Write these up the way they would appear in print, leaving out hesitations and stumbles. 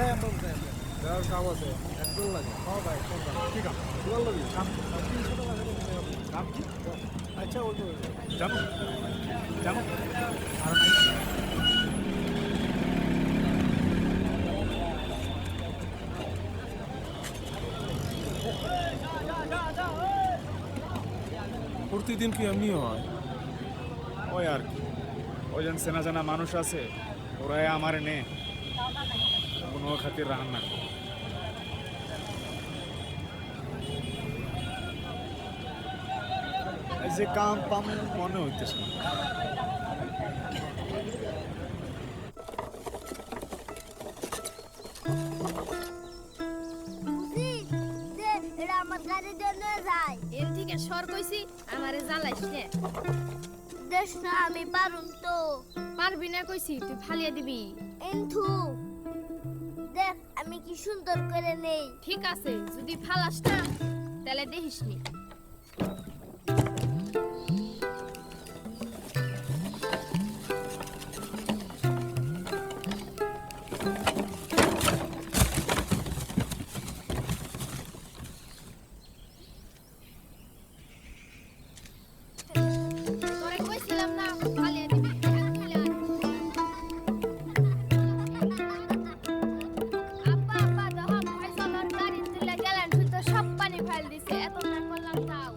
যার কাম আছে একজন লাগে হ্যাঁ ভাই ঠিক আছে তোমার লাগি কাম 300 টাকা করে কাম কি আচ্ছা ওই জানো জানো আর নাই প্রতিদিন কি এমনি হয় ওই আর কি ওইজন চেনা জানা মানুষ আছে ওরাই আমার নে কোনো খাতির রাহান না এই যে কাম পাম মনে হইতেছে না। এটা আমার গাড়ির জন্য যাই এর থেকে সর কইছি আমারে জ্বালাইস নে দেশ না আমি পারুম তো পারবি না কইছি তুই ফালিয়ে দিবি এন্থু দেখ আমি কি সুন্দর করে নেই ঠিক আছে যদি ফালাস না তাহলে দেখিস নি তোরে কইছিলাম না ফালিয়ে দিবি এখন তুই আয়। আব্বা আব্বা দেখো ফয়সালের গাড়ি তুলে গেলেন তুই তো সব পানি ফাল দিছে এত না করলাম তাও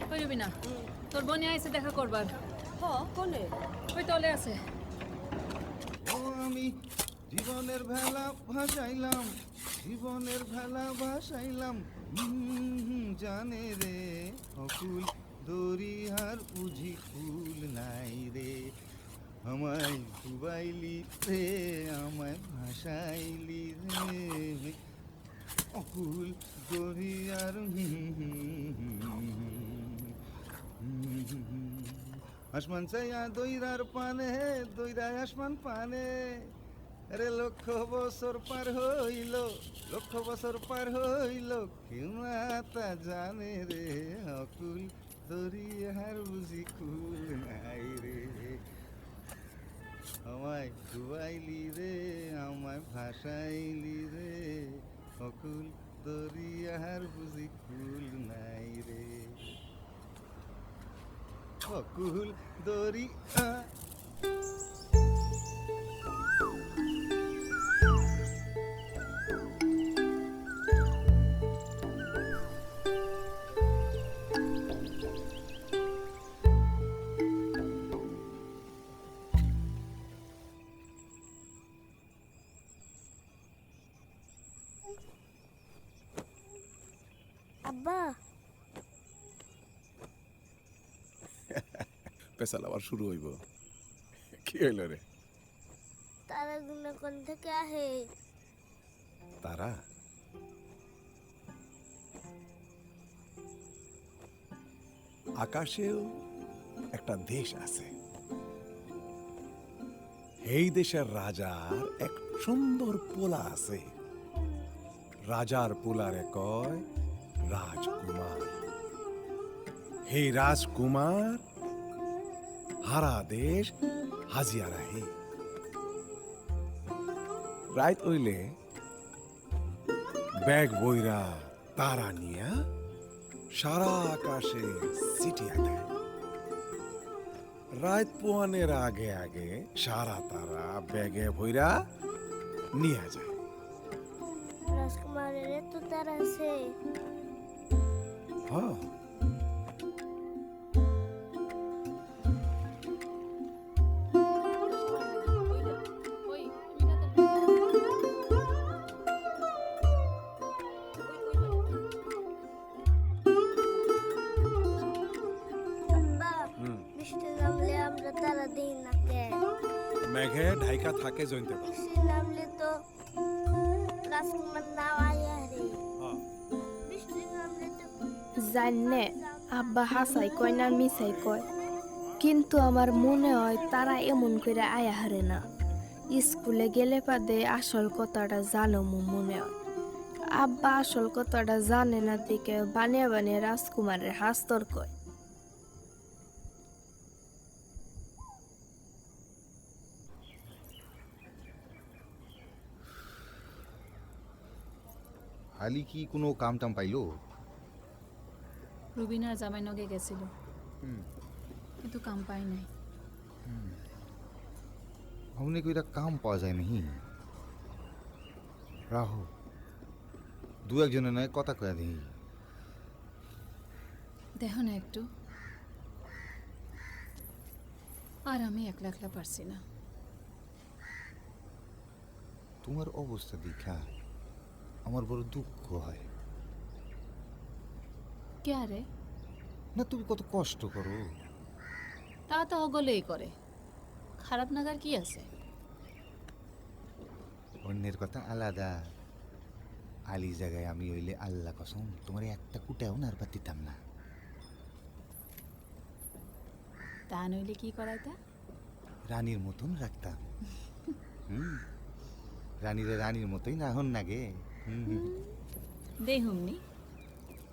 পারবি না তোর বোনে আইছে দেখা করবার কোনে ওই তলে আছে ও আমি জীবনের ভেলা ভাসাইলাম জীবনের ভেলা ভাসাইলাম জানে রে অকুল দরিহার বুঝি ফুল নাই রে আমায় ডুবাইলি রে আমায় ভাসাইলি রে অকুল দরিয়ার আসমান চাইয়া দইরার পানে দইরায় আসমান পানে রে লক্ষ বছর পার হইল লক্ষ বছর পার হইল কেউ না তা জানে রে অকুল দরিয়ার বুঝি কুল নাই রে আমায় ডুবাইলি রে আমায় ভাসাইলি রে অকুল দরিয়ার বুঝি কুল নাই রে অকুল দরিয়া আব্বা পেশাল আবার শুরু হইব কি হইল রে তারা গুনা কোন থেকে আহে তারা আকাশেও একটা দেশ আছে এই দেশের রাজার এক সুন্দর পোলা আছে রাজার পোলারে কয় রাজকুমার হে রাজকুমার হারা দেশ হাজিয়া রাহে রাত হইলে ব্যাগ বইরা তারা নিয়া সারা আকাশে ছিটিয়া দেয় রাত পোয়ানের আগে আগে সারা তারা ব্যাগে বইরা নিয়ে যায় রাজকুমারের এত তারা আছে হ্যাঁ বাঘে ঢাইকা থাকে জয়ন্তে পারে। বৃষ্টি নামলে তো রাজকুমার নাও আয়া রে বৃষ্টি নামলে তো জানে আব্বা হাসাই কয় না মিসাই কয়, কিন্তু আমার মনে হয় তারা এমন করে আয়া হারে না। স্কুলে গেলে পাদে আসল কথাটা জানো মনে হয়। আব্বা আসল কথাটা জানে না দিকে বানিয়ে বানিয়ে রাজকুমারের হাস্তর কয়। আলি কি কোনো কাম টাম পাইলো? রুবিনার জামাই নগে গেছিল, কিন্তু কাম পাই নাই। हमने कोई কাম পাওয়া যায় নাহি। রাহো দু একজনে নয় কথা কয়া দিই। দেখো না একটু, আর আমি একলা একলা পারছি না। তোমার অবস্থা দেখা আমার বড় দুঃখ হয়। কে রে? না তুমি কত কষ্ট করো। তা তো অগলেই করে, খারাপ নাগার কি আছে? অন্যের কথা আলাদা। আলি জায়গায় আমি হইলে আল্লাহ কসম তোমার একটা কুটাও নারবা দিতাম না। তা নইলে কি করাইতা? রানীর মতন রাখতাম। রানীরে রানীর মতোই না হন না গে। দেহুমনি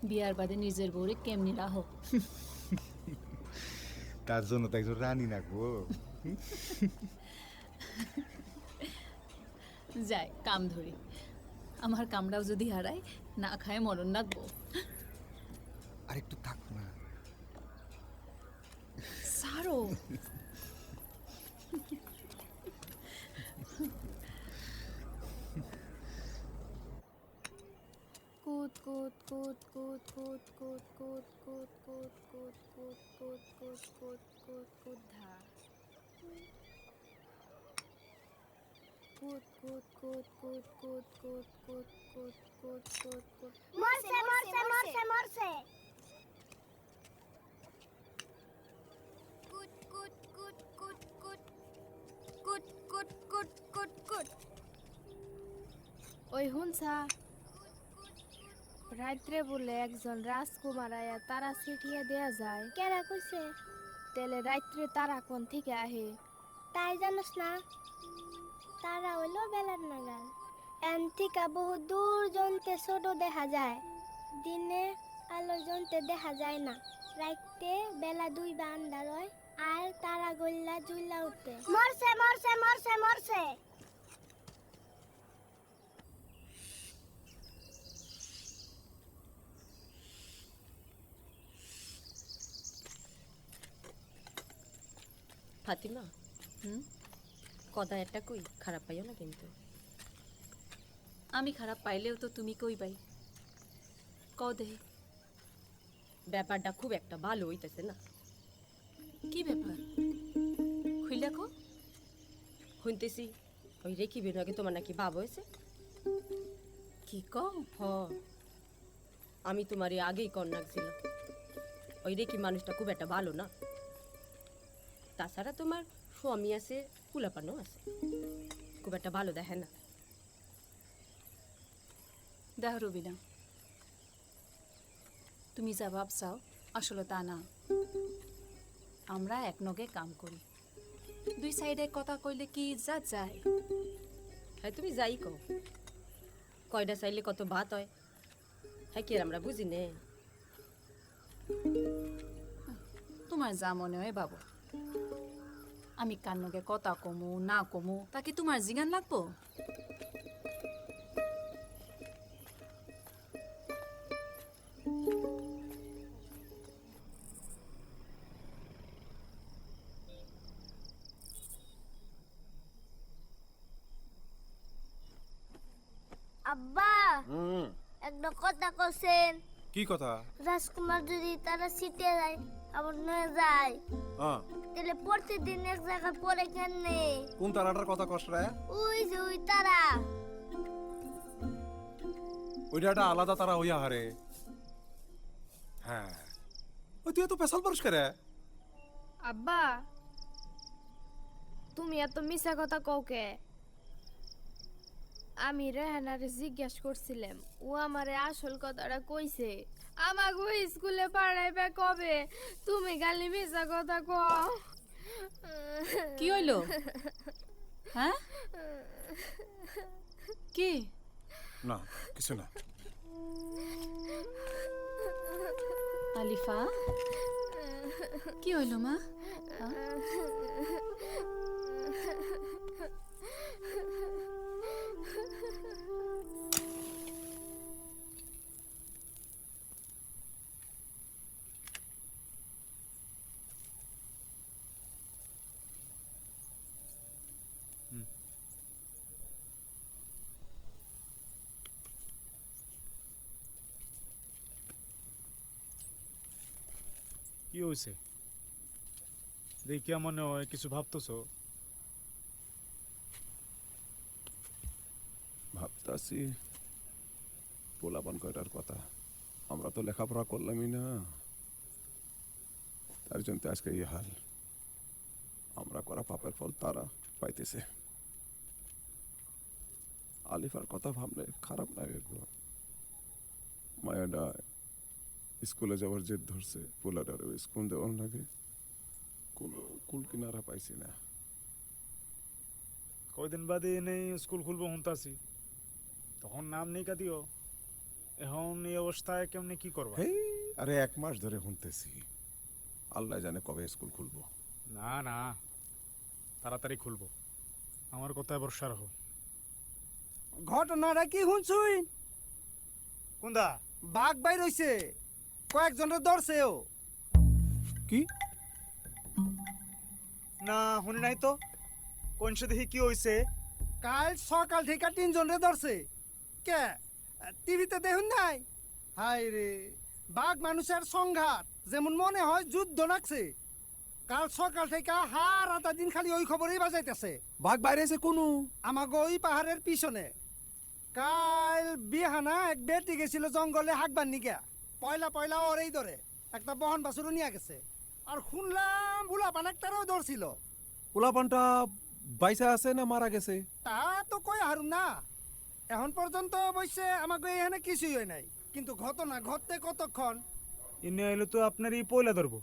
বিয়ার বাদে নিজের বউরে কেমনি রাহো। তার জন্য তো একজন রানী না গো। যাই কাম ধরি, আমার কামড়াও যদি হারায় না খায় মরণ লাগবো। আর একটু থাক না। সারো কুত কুত কুত কুত কুত কুত কুত কুত কুত কুত কুত কুত কুত কুত কুত কুত ধা কুত কুত কুত কুত কুত কুত কুত কুত কুত কুত কুত মরছে মরছে মরছে মরছে কুট কুট কুট কুট কুট কুট কুট কুট কুট কুট। ওই হুনসা রাত্রে বলে একজন রাজকুমার আয়া তারা ছিটিয়ে দেয়া যায়। কেরা কইছে? তেলে রাত্রে তারা কোন থেকে আহে? তাই জানোস না? তারা হইলো বেলার নাগাল। এনথিকা বহু দূর জনতে ছোট দেখা যায়, দিনে আলো জনতে দেখা যায় না। রাইতে বেলা 2 বা আন্ধার হয় আর তারা গল্লা জুইলা উঠে। মরছে মরছে মরছে মরছে। ফাতিমা, কথা একটা কই, খারাপ পাইও না কিন্তু। আমি খারাপ পাইলেও তো তুমি কই পাই, কও দেহি। ব্যাপারটা খুব একটা ভালো হইতেছে না। কি ব্যাপার খুইলা কও। শুনতেছি ওই রেখি বেনুয়াকে তোমার নাকি ভাব হয়েছে। কি কও? হ, আমি তোমার আগেই কন্যাক ছিল। ওই রেখি মানুষটা খুব একটা ভালো না। তাছাড়া তোমার স্বামী আছে, কুলাপানো আছে, খুব একটা ভালো দেখে না। দেখ রবিনা, তুমি যা ভাবছাও আসলে তা না। আমরা এক নগে কাম করি, দুই সাইডে কথা কইলে কি যা যায়। হ্যাঁ তুমি যাই কও, কয়টা চাইলে কত ভাত হয়, হ্যাঁ কি আমরা বুঝি নে। তোমার যা মনে হয় বাবু, আমি কান্নকে কথা কমু না কমু তাকে তোমার জিগান লাগবো? আব্বা একটা কথা কইছেন। কি কথা? রাজকুমার যদি তারা সিটে যায় আবার নয়ে যায়, হ্যাঁ, তাহলে প্রতিদিন এক জায়গায় পড়ে কেনে? কোন তারাটার কথা কষ্ট রে? ওই যে ওই তারা। ওইটা একটা আলাদা তারা হইয়া হারে। হ্যাঁ, ওই তুই তো পেশাল পরিষ্কার। আব্বা তুমি এত মিছা কথা কওকে? আমি রেহানারে জিজ্ঞাসা করছিলাম, ও আমারে আসল কথাটা কইছে। আমাকে স্কুলে পড়াইবে কবে? তুমি খালি মিছা কথা কও। কি হইলো? হ্যাঁ, কি? না কিছু না। আলিফা, কি হইলো মা? কি হয়েছে? দেখিয়া মনে হয় কিছু ভাবতেছো। ভাবতাছি পোলাপান কয়টার কথা। আমরা তো লেখাপড়া করলামই না, তার জন্য তো আজকে এই হাল। আমরা করা পাপের ফল তারা পাইতেছে। আলিফার কথা ভাবলে খারাপ লাগে গো। মায়াডা স্কুলে যাওয়ার জেদ ধরছে, পোলাডারও স্কুল দেওয়ার লাগে, কোনো কুল কিনারা পাইছি না। কয়দিন বাদে নেই স্কুল খুলবো হুনতাছি, তখন নাম নেই কা দিও। এখন এই অবস্থায় কেমনে কি করবা? হেই, আরে 1 মাস ধরে শুনতেছি, আল্লাহ জানে কবে স্কুল খুলবো। না না, তাড়াতাড়ি খুলবো, আমার কথায় ভরসা রাখো। ঘটনাটা কি শুনছুই? কোনদা? বাঘ বাইর হইছে, কয়েকজনের ধরছেও। কি? না শুনি নাই তো, কোনসে দেখি কি হইছে? কাল সকাল থেকে 3 জনের ধরছে। কে টিভিতে দেখুন নাই? হায় রে, বাঘ মানুষের সংঘাত, যেমন মনে হয় যুদ্ধ নাকছে। কাল সকাল থেকে হার আধা দিন খালি ওই খবরই বাজাইতেছে। বাঘ বাইরেছে কোনো? আমাকে ওই পাহাড়ের পিছনে। কাল বিহানা এক বেটি গেছিল জঙ্গলে হাঁকবার নিগা, পয়লা পয়লা ওরেই ধরে একটা বহন বাছুরও নিয়ে গেছে। আর শুনলাম বুলা পানাকটারও ধরছিল। পোলাপানটা বাইসা আছে না মারা গেছে? তা তো কই হারুম না, এখন পর্যন্ত অবশ্যই আমাকে এখানে কিছুই হয় নাই, কিন্তু ঘটনা ঘটতে কতক্ষণ। ইনে এলে তো আপনারই পয়লা ধরবো।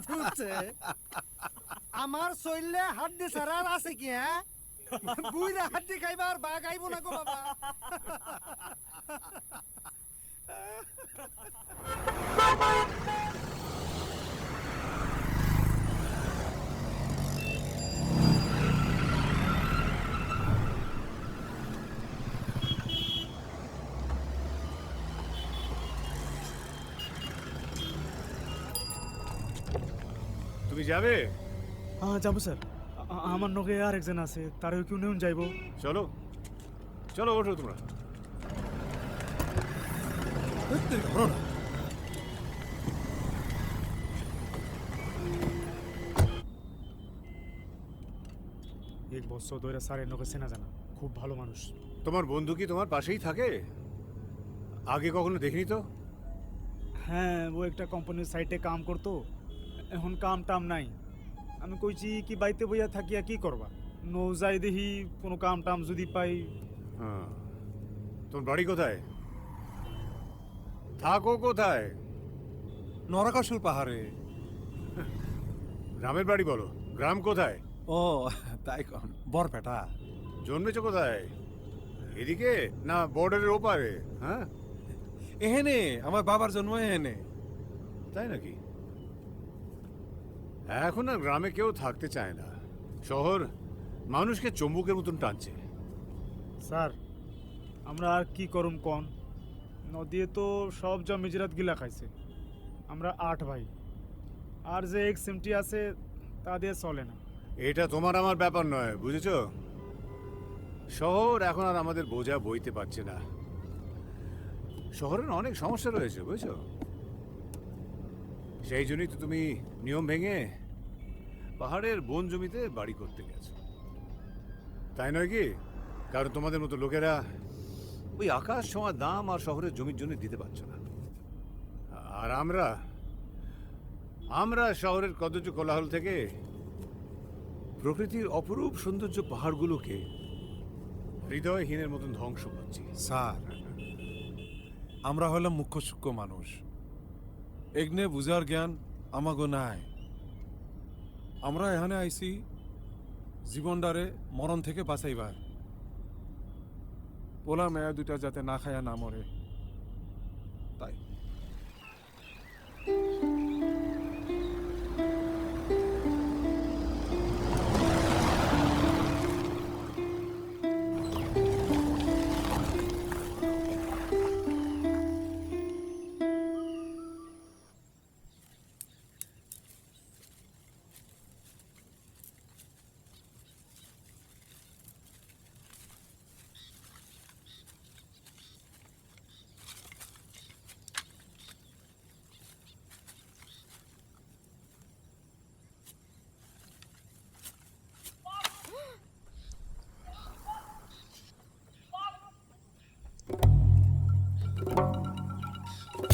বুঝছে? আমার শরীরে হাড্ডি ছাড়া আর আছে কি? হ্যাঁ, বুইরা হাড্ডি খাইবার বাঘ আইব না গো বাবা। তুমি যাবে? হ্যাঁ যাবো স্যার, আমার নগে আর একজন আছে, তারও কেউ নেউন যাইবো। চলো চলো, ওঠো তোমরা। এক বছর ধরে স্যারের নগে চেনা জানা, খুব ভালো মানুষ। তোমার বন্ধু কি তোমার পাশেই থাকে? আগে কখনো দেখিনি তো। হ্যাঁ, ও একটা কোম্পানির সাইটে কাম করতো, এখন কাম টাম নাই। আমি কইছি কি বাইতে বইয়া থাকিয়া কি করবা, নৌ যাই দেখি কোনো কাম টাম যদি পাই। হ্যাঁ, তোমার বাড়ি কোথায়? থাকো কোথায়? নরকাসুর পাহাড়ে। গ্রামের বাড়ি বলো, গ্রাম কোথায়? ও তাই কন, বরপেটা। জন্মেছো কোথায়? এদিকে না বর্ডারের ওপারে? হ্যাঁ, এহেনে আমার বাবার জন্ম এহেনে। তাই নাকি? এখন আর গ্রামে কেউ থাকতে চায় না, শহর মানুষকে চম্বুকের মতন টানছে। স্যার, আমরা আর কি করুম কন, নদীয়ে তো সব জমি জিরাত গিলা খাইছে। আমরা 8 ভাই, আর যে এক সিমটি আছে তা দিয়ে চলে না। এটা তোমার আমার ব্যাপার নয়, বুঝেছো? শহর এখন আর আমাদের বোঝা বইতে পারছে না। শহরের অনেক সমস্যা রয়েছে, বুঝেছো? সেই জন্যই তো তুমি নিয়ম ভেঙে পাহাড়ের বন জমিতে বাড়ি করতে গেছো, তাই নয় কি? কারণ তোমাদের মতো লোকেরা ওই আকাশ ছোঁয়া দাম আর শহরের জমির জন্য দিতে পারছো না। আর আমরা আমরা শহরের কদর্য কোলাহল থেকে প্রকৃতির অপরূপ সৌন্দর্য পাহাড়গুলোকে হৃদয়হীনের মতন ধ্বংস করছি। স্যার, আমরা হলাম মুখ্য সূক্ষ্ম মানুষ, এগনে বুঝার জ্ঞান আমাগো নাই। আমরা এখানে আইছি জীবনটারে মরণ থেকে বাঁচাইবার, পোলা মেয়া দুটা যাতে না খায়া না মরে তাই।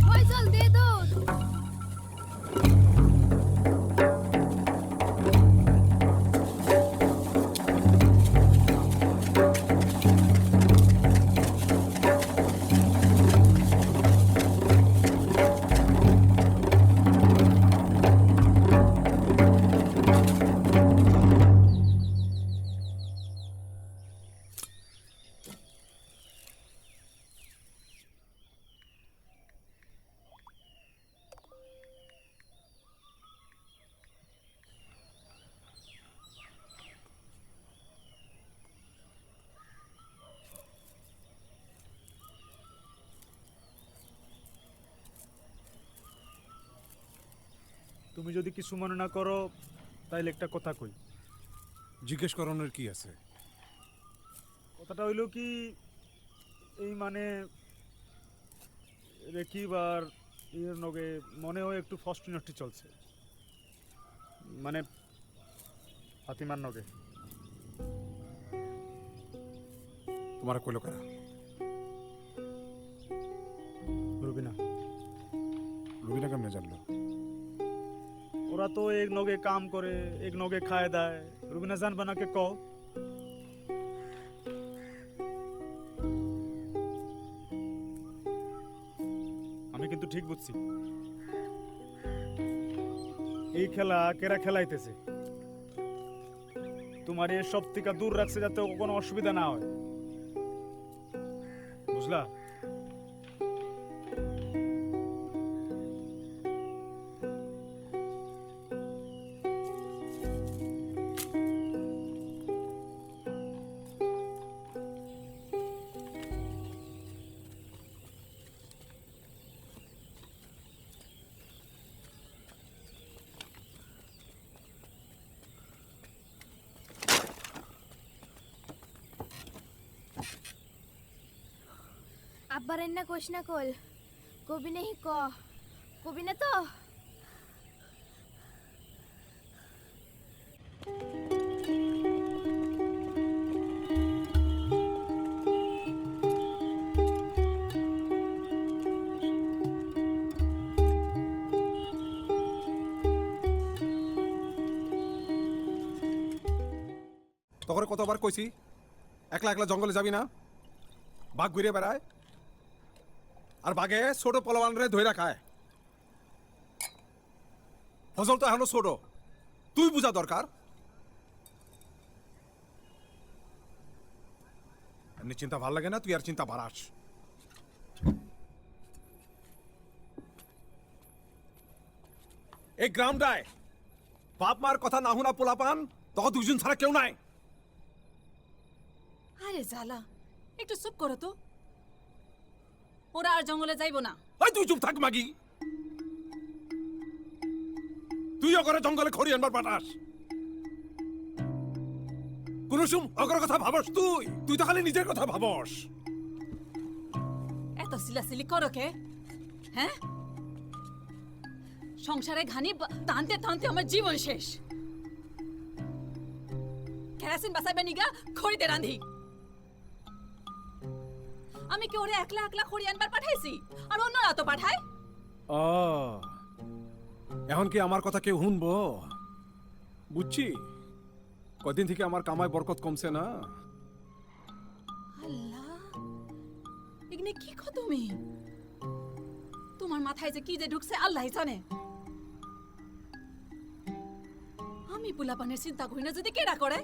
ফয়সাল দে দুধ। তুমি যদি কিছু মনে না করো তাইলে একটা কথা কই। জিজ্ঞেস করানোর কি আছে? কথাটা হইল কি, এই মানে রেকিব আর ইয়ের নগে মনে হয় একটু ফষ্টি নষ্টি চলছে, মানে ফাতিমার নগে। তোমার কইলো কারা? রুবিনা। রুবিনা কেমনে জানলো? ওরা তো এক নগে কাম করে, এক নগে খায় দেয়, রুবিনা জানবে না কে কও? আমি কিন্তু ঠিক বুঝছি। এই খেলা কেরা খেলাইতেছে, তোমার এর সব থেকে দূর রাখছে যাতে কোনো অসুবিধা না হয়, বুঝলা? আব্বার এন্না কোশ না কল, কবি নেই ক, কবি না তো। তখন কতবার কইছি একলা একলা জঙ্গলে যাবি না, বাঘ ঘুরে বেড়ায় আর বাঘে ছোট পলবান রে ধইরা খায়। ফজল তো এখনো ছোট, তুই বুঝা দরকার। এমনি চিন্তা ভাল লাগে না, তুই আর চিন্তা বাড়াস। এই গ্রামটায় বাপ মার কথা না হুনা পোলাপান তখন দুজন ছাড়া কেউ নাই। আরে জ্বালা, একটু চুপ করো তো। ওরা আর জঙ্গলে যাইবো না। ওই তুই চুপ থাক মাগি, তুই অগরে জঙ্গলে খড়ি আনবার পাঠাস। কোন সুম অগর কথা ভাবস? তুই তুই তো খালি নিজের কথা ভাবস। এত সিলাসিলি করো কে? হ্যাঁ, সংসারে ঘানি টানতে টানতে আমার জীবন শেষ। কেরাসিন বাসাইবে নিগা খড়িতে রাঁধি। আমি কি ওরে একলা একলা খড়ি আনবার পাঠাইছি? আর অন্যরা তো পাঠায়। এখন কি আমার কথা কেউ শুনবো? বুঝছি কদিন থেকে আমার কামায় বরকত কমছে না। আল্লাহ, এখানে কি কো তুমি? তোমার মাথায় যে কি যে ঢুকছে আল্লাহ জানে। আমি পোলাপানের চিন্তা করি না যদি কেডা করে?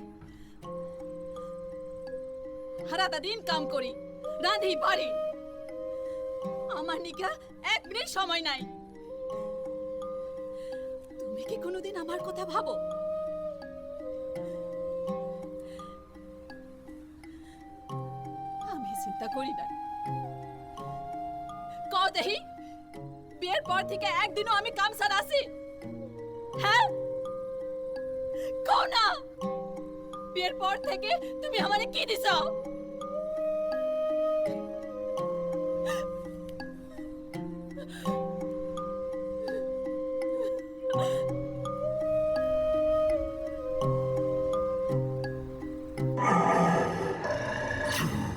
সারাটা দিন কাম করি, রাঁধি বাড়ি, আমার নিকা 1 মিনিট সময় নাই। তুমি কি কোনোদিন আমার কথা ভাবো? আমি চিন্তা করি না। কও দেহি, বিয়ের পর থেকে একদিনও আমি কাম ছাড়া আছি? হ্যাঁ, কও না, বিয়ের পর থেকে তুমি আমারে কি দিছো?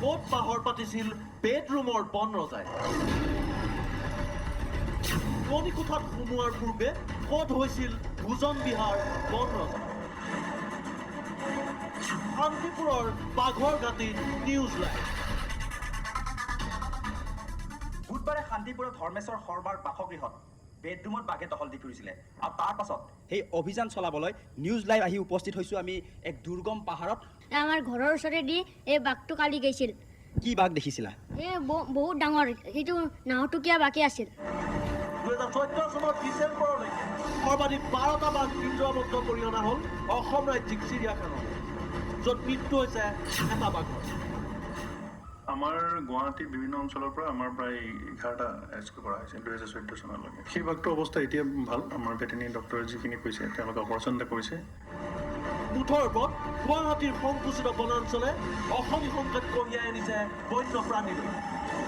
ক'ত বাহৰ পাতিছিল বেডৰুমৰ বন ৰজাই? পুৰণি কোঠাত সোমোৱাৰ পূৰ্বে ক'ত হৈছিল ভোজন বিহাৰ বন ৰজা? শান্তিপুৰৰ বাঘৰ গাঁতিত নিউজ লাইভ। বুধবাৰে শান্তিপুৰৰ ধৰ্মেশ্বৰ সৰবাৰ বাসগৃহত বেডৰুমত বাঘে দখল দি ফুৰিছিলে আৰু তাৰ পাছত সেই অভিযান চলাবলৈ নিউজ লাইভ আহি উপস্থিত হৈছোঁ আমি এক দুৰ্গম পাহাৰত। আমাৰ ঘৰৰ ওচৰেদি এই বাঘটো কালি গৈছিল। কি বাঘ দেখিছিলা? বহুত ডাঙৰ, সেইটো নাহটুকীয়া বাঘে আছিল। 2014 চনৰ ডিচেম্বৰলৈকে সৰ্বাধিক 12টা বাঘ পিঞ্জৰাবদ্ধ কৰি অনা হ'ল অসম ৰাজ্যিক চিৰিয়াখানাত, য'ত মৃত্যু হৈছে এটা বাঘৰ। আমাৰ গুৱাহাটীৰ বিভিন্ন অঞ্চলৰ পৰা আমাৰ প্ৰায় 11টা ৰেস্কিউ কৰা হৈছে 2014 চনলৈকে। সেই বাঘটোৰ অৱস্থা এতিয়া ভাল। আমাৰ ভেটেৰিনেৰী ডক্টৰে যিখিনি কৈছে তেওঁলোকে অপাৰেশ্যন এটা কৰিছে। মুঠৰ ওপৰত গুৱাহাটীৰ সংকুচিত বনাঞ্চলে অসমী সংকেত কঢ়িয়াই আনিছে বন্য প্ৰাণীলৈ।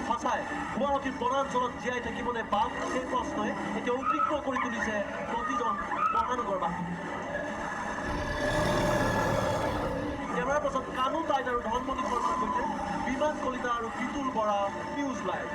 সঁচাই গুৱাহাটীৰ বনাঞ্চলত জীয়াই থাকিবলৈ বাঘ, সেই প্ৰশ্নই এতিয়া উদ্বিগ্ন কৰি তুলিছে প্ৰতিজন মহানগৰবাসী। কেমেৰাৰ পাছত কানু টাইড আৰু ধনমণি শৰ্মাৰ সৈতে বিমান কলিতা আৰু বিতুল বৰা, নিউজ লাইভ।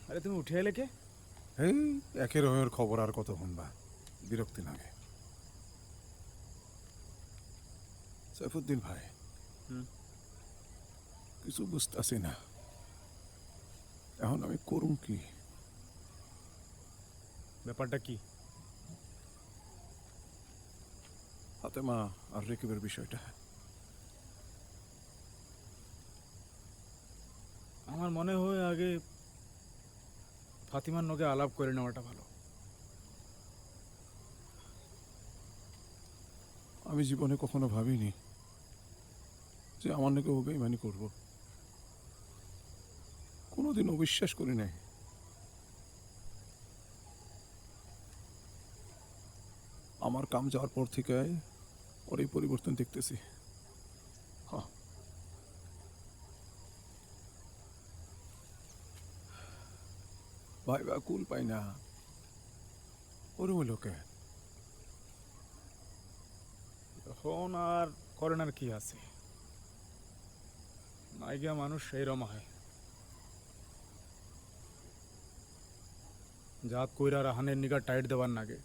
আরে তুমি উঠে এলে কে? এই একের রকমের খবর আর কত শুনবা, বিরক্তি লাগে। সাইফুদ্দিন ভাই, কিছু বুঝতেছি না এখন আমি করুম কি। ব্যাপারটা কি? ফাতেমা আর রেকিবের বিষয়টা। আমার মনে হয় আগে ফাতিমার নগে আলাপ করে নেওয়াটা ভালো। আমি জীবনে কখনো ভাবিনি যে আমার নাকি ও বেইমানি করব। কোনোদিন অবিশ্বাস করি নাই। আমার কাম যাওয়ার পর থেকে ওর এই পরিবর্তন দেখতেছি। ভাই বা কুল পাই না, ওর লোকে তখন আর করেন আর কি আছে, নাইগা মানুষ এইরম হয়। জাত কইরা রাহানের নিগা টাইট দেবার নাগে,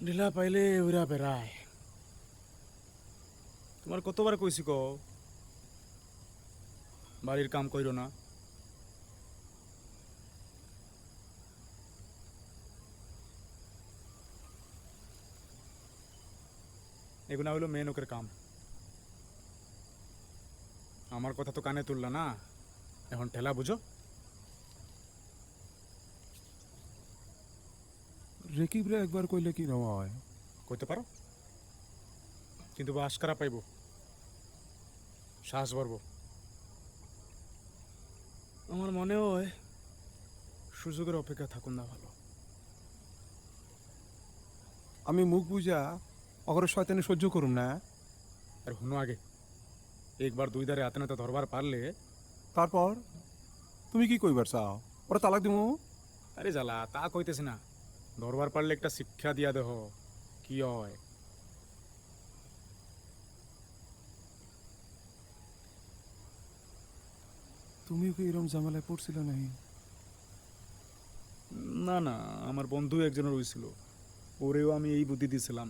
ঢিলা পাইলে ওইরা বেড়ায়। তোমার কতবার কইছি ক বাড়ির কাম কইরো না। এগুলা হইলো মেয়ে লোকের কাম। আমার কথা তো কানে তুললা না, এখন ঠেলা বুঝো। রেকিবরে একবার কইলে কি রমা হয়? কইতে পারো, কিন্তু বাস করা পাইব, শ্বাস বাড়ব। আমার মনে হয় সুযোগের অপেক্ষা থাকুন না ভালো। আমি মুখ বুঝা অগর শয়তানি সহ্য করুম না। আর হুনো আগে একবার দুই ধারে হাতে নাতে ধরবার পারলে, তারপর তুমি কি কইবার চাও? ওরা তালাক দিমু? আরে জ্বালা তা কইতেছি না, ধরবার পারলে একটা শিক্ষা দিয়া দেহ কি হয়। তুমিও কি এরম ঝামেলায় পড়ছিল নাহি? না না, আমার বন্ধু একজনের হয়েছিল, ওরেও আমি এই বুদ্ধি দিয়েছিলাম।